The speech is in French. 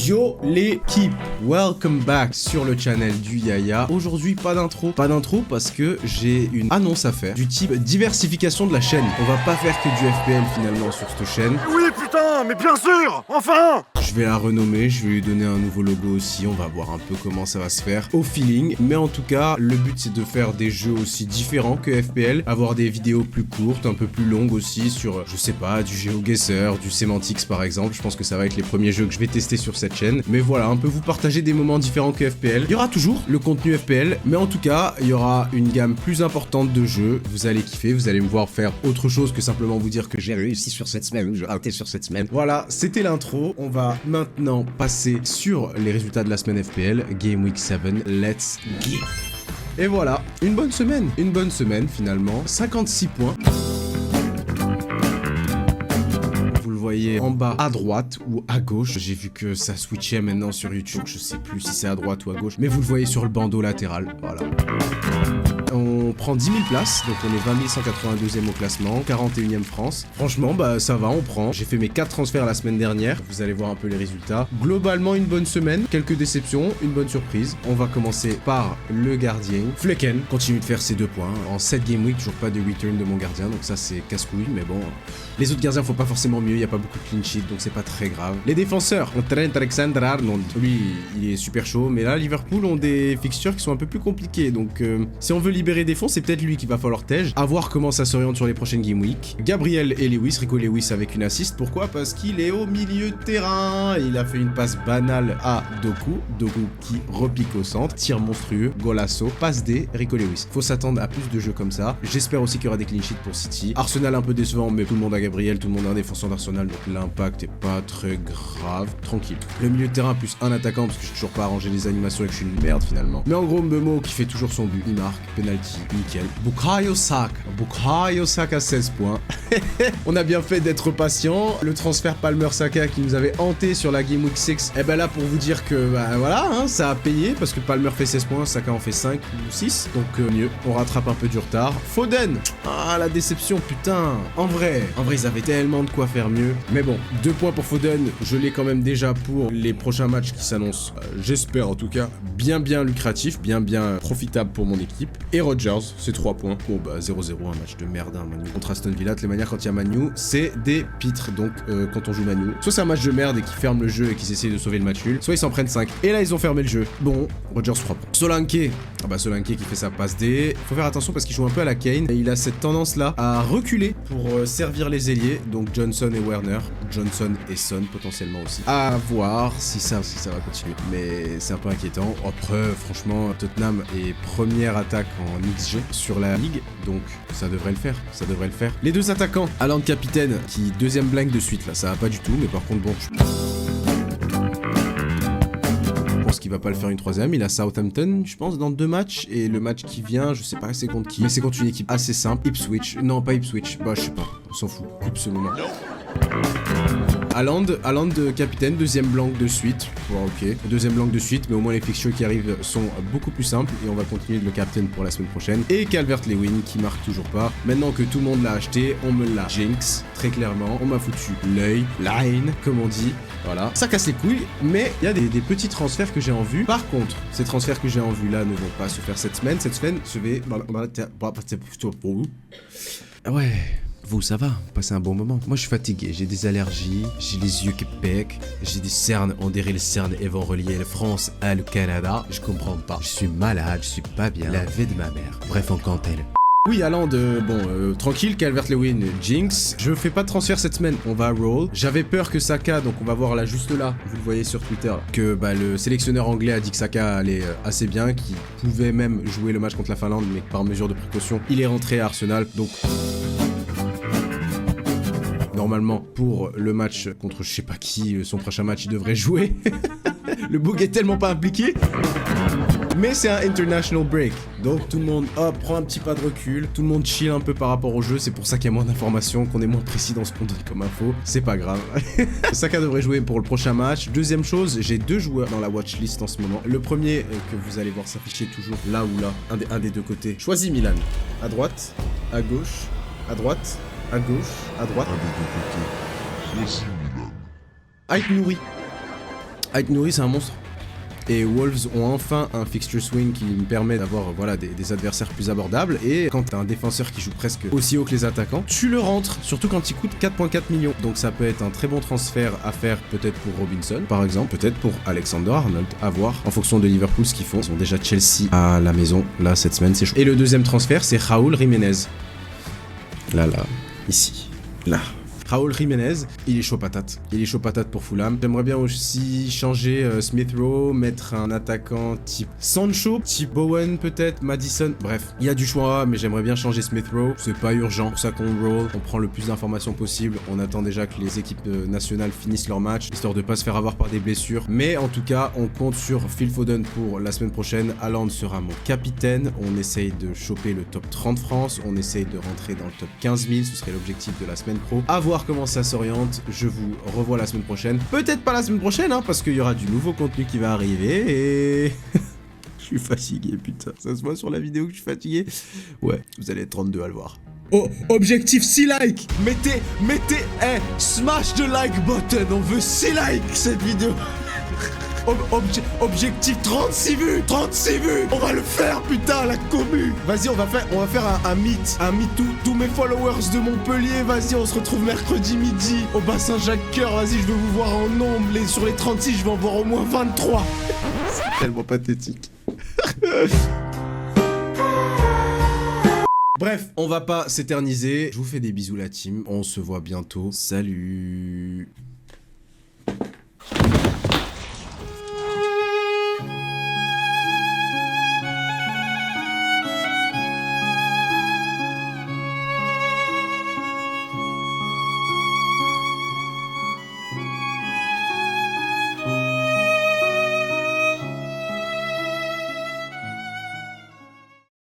Yo l'équipe, welcome back sur le channel du Yaya. Aujourd'hui pas d'intro parce que j'ai une annonce à faire du type diversification de la chaîne. On va pas faire que du FPL finalement sur cette chaîne. Oui putain, mais bien sûr, enfin. Je vais la renommer, je vais lui donner un nouveau logo aussi, on va voir un peu comment ça va se faire au feeling. Mais en tout cas, le but c'est de faire des jeux aussi différents que FPL, avoir des vidéos plus courtes, un peu plus longues aussi sur, je sais pas, du GeoGuessr, du Semantics par exemple. Je pense que ça va être les premiers jeux que je vais tester sur cette chaîne. Mais voilà, un peu vous partager des moments différents que FPL. Il y aura toujours le contenu FPL, mais en tout cas, il y aura une gamme plus importante de jeux. Vous allez kiffer, vous allez me voir faire autre chose que simplement vous dire que j'ai réussi sur cette semaine ou j'ai raté sur cette semaine. Voilà, c'était l'intro. On va maintenant passer sur les résultats de la semaine FPL. Game Week 7, let's go. Et voilà, une bonne semaine finalement. 56 points. Vous le voyez en bas à droite ou à gauche. J'ai vu que ça switchait maintenant sur YouTube. Je sais plus si c'est à droite ou à gauche. Mais vous le voyez sur le bandeau latéral. Voilà. On prend 10 000 places, donc on est 20 182e au classement, 41e France. Franchement, bah ça va, on prend. J'ai fait mes 4 transferts la semaine dernière, vous allez voir un peu les résultats. Globalement, une bonne semaine, quelques déceptions, une bonne surprise. On va commencer par le gardien. Flecken continue de faire ses 2 points. En 7 game week, toujours pas de return de mon gardien, donc ça c'est casse-couille, mais bon. Les autres gardiens font pas forcément mieux, il n'y a pas beaucoup de clean sheet, donc c'est pas très grave. Les défenseurs, on Trent Alexander-Arnold. Lui, il est super chaud, mais là, Liverpool ont des fixtures qui sont un peu plus compliquées, donc si on veut libérer des fonds, c'est peut-être lui qui va falloir tège. À voir comment ça s'oriente sur les prochaines game week. Gabriel et Lewis, Rico Lewis avec une assist. Pourquoi? Parce qu'il est au milieu de terrain. Il a fait une passe banale à Doku. Doku qui repique au centre. Tir monstrueux, golasso, passe D, Rico Lewis. Faut s'attendre à plus de jeux comme ça. J'espère aussi qu'il y aura des clean sheets pour City. Arsenal un peu décevant, mais tout le monde a Gabriel, tout le monde a un défenseur d'Arsenal, donc l'impact est pas très grave. Tranquille. Le milieu de terrain plus un attaquant, parce que j'ai toujours pas arrangé les animations et que je suis une merde finalement. Mais en gros, Mbemo qui fait toujours son but. Il marque, penalty. Nickel. Bukayo Saka 16 points. On a bien fait d'être patient. Le transfert Palmer-Saka qui nous avait hanté sur la Game Week 6. Et ben là pour vous dire que bah voilà, hein, ça a payé parce que Palmer fait 16 points, Saka en fait 5 ou 6. Donc mieux, on rattrape un peu du retard. Foden. Ah la déception, putain. En vrai, ils avaient tellement de quoi faire mieux. Mais bon, 2 points pour Foden. Je l'ai quand même déjà pour les prochains matchs qui s'annoncent. J'espère en tout cas bien lucratif, bien profitable pour mon équipe. Et Rodgers, c'est 3 points. Bon bah 0-0, un match de merde hein, Manu. Contre Aston Villa, de les manières quand il y a Manu, c'est des pitres. Donc quand on joue Manu, soit c'est un match de merde et qui ferme le jeu et qui essaie de sauver le match nul, soit ils s'en prennent 5. Et là ils ont fermé le jeu. Bon, Rodgers 3 points. Solanke. Ah bah Solanke qui fait sa passe D. Faut faire attention parce qu'il joue un peu à la Kane. Et il a cette tendance là à reculer pour servir les ailiers. Donc Johnson et Werner. Johnson et Son potentiellement aussi. À voir si ça va continuer. Mais c'est un peu inquiétant. Après, franchement, Tottenham est première attaque en XG sur la ligue, donc ça devrait le faire, Les deux attaquants, Haaland capitaine, qui deuxième blank de suite, là, ça va pas du tout, mais par contre, bon, je pense qu'il va pas le faire une troisième. Il a Southampton, je pense, dans 2 matchs, et le match qui vient, je sais pas c'est contre qui, mais c'est contre une équipe assez simple, Ipswich, non pas Ipswich, bah je sais pas, on s'en fout, coupe ce moment. Haaland capitaine, deuxième blanc de suite. Bon, ok, deuxième blanc de suite, mais au moins les fixtures qui arrivent sont beaucoup plus simples et on va continuer de le captain pour la semaine prochaine. Et Calvert-Lewin qui marque toujours pas. Maintenant que tout le monde l'a acheté, on me l'a jinx, très clairement. On m'a foutu l'œil, line, comme on dit. Voilà, ça casse les couilles, mais il y a des petits transferts que j'ai en vue. Par contre, ces transferts que j'ai en vue là ne vont pas se faire cette semaine. Cette semaine, je vais... Ouais... Vous, ça va, passez un bon moment. Moi, je suis fatigué, j'ai des allergies, j'ai les yeux qui pèquent, j'ai des cernes, on dirait les cernes et vont relier la France à le Canada. Je comprends pas. Je suis malade, je suis pas bien. La vie de ma mère. Bref, on cantelle. Oui, Haaland, tranquille, Calvert-Lewin, Jinx. Je fais pas de transfert cette semaine, on va roll. J'avais peur que Saka, donc on va voir là, juste là, vous le voyez sur Twitter, que bah, le sélectionneur anglais a dit que Saka allait assez bien, qu'il pouvait même jouer le match contre la Finlande, mais par mesure de précaution, il est rentré à Arsenal, donc... Normalement, pour le match contre je sais pas qui, son prochain match, il devrait jouer. Le bug est tellement pas impliqué. Mais c'est un international break. Donc tout le monde, hop, prend un petit pas de recul. Tout le monde chill un peu par rapport au jeu. C'est pour ça qu'il y a moins d'informations, qu'on est moins précis dans ce qu'on donne comme info. C'est pas grave. Saka devrait jouer pour le prochain match. Deuxième chose, j'ai 2 joueurs dans la watchlist en ce moment. Le premier que vous allez voir s'afficher toujours là ou là. Un des 2 côtés. Choisis Milan. À droite, à gauche, à droite. À gauche, à droite. Ait Nouri. Ait Nouri, c'est un monstre. Et Wolves ont enfin un fixture swing qui me permet d'avoir voilà, des adversaires plus abordables. Et quand t'as un défenseur qui joue presque aussi haut que les attaquants, tu le rentres, surtout quand il coûte 4,4 millions. Donc ça peut être un très bon transfert à faire peut-être pour Robinson, par exemple, peut-être pour Alexander Arnold, à voir, en fonction de Liverpool ce qu'ils font. Ils ont déjà Chelsea à la maison, là, cette semaine, c'est chaud. Et le deuxième transfert, c'est Raúl Jiménez. Là, ici, là. Raúl Jiménez, il est chaud patate. Il est chaud patate pour Fulham. J'aimerais bien aussi changer Smith Rowe, mettre un attaquant type Sancho, type Bowen peut-être, Madison. Bref, il y a du choix, mais j'aimerais bien changer Smith Rowe. C'est pas urgent. C'est pour ça qu'on roll, on prend le plus d'informations possible. On attend déjà que les équipes nationales finissent leur match, histoire de pas se faire avoir par des blessures. Mais en tout cas, on compte sur Phil Foden pour la semaine prochaine. Haaland sera mon capitaine. On essaye de choper le top 30 France. On essaye de rentrer dans le top 15 000. Ce serait l'objectif de la semaine pro. À voir comment ça s'oriente, je vous revois la semaine prochaine. Peut-être pas la semaine prochaine, hein, parce qu'il y aura du nouveau contenu qui va arriver et... je suis fatigué, putain. Ça se voit sur la vidéo que je suis fatigué. Ouais, vous allez être 32 à le voir. Oh, objectif 6 likes. Mettez, smash the like button. On veut 6 likes cette vidéo. Objectif 36 vues. 36 vues. On va le faire, putain, la commu. Vas-y, on va faire un meet. Un meet tous mes followers de Montpellier. Vas-y, on se retrouve mercredi midi au bassin Jacques-Cœur. Vas-y, je veux vous voir en nombre. Sur les 36, je vais en voir au moins 23. C'est tellement pathétique. Bref, on va pas s'éterniser. Je vous fais des bisous la team. On se voit bientôt. Salut.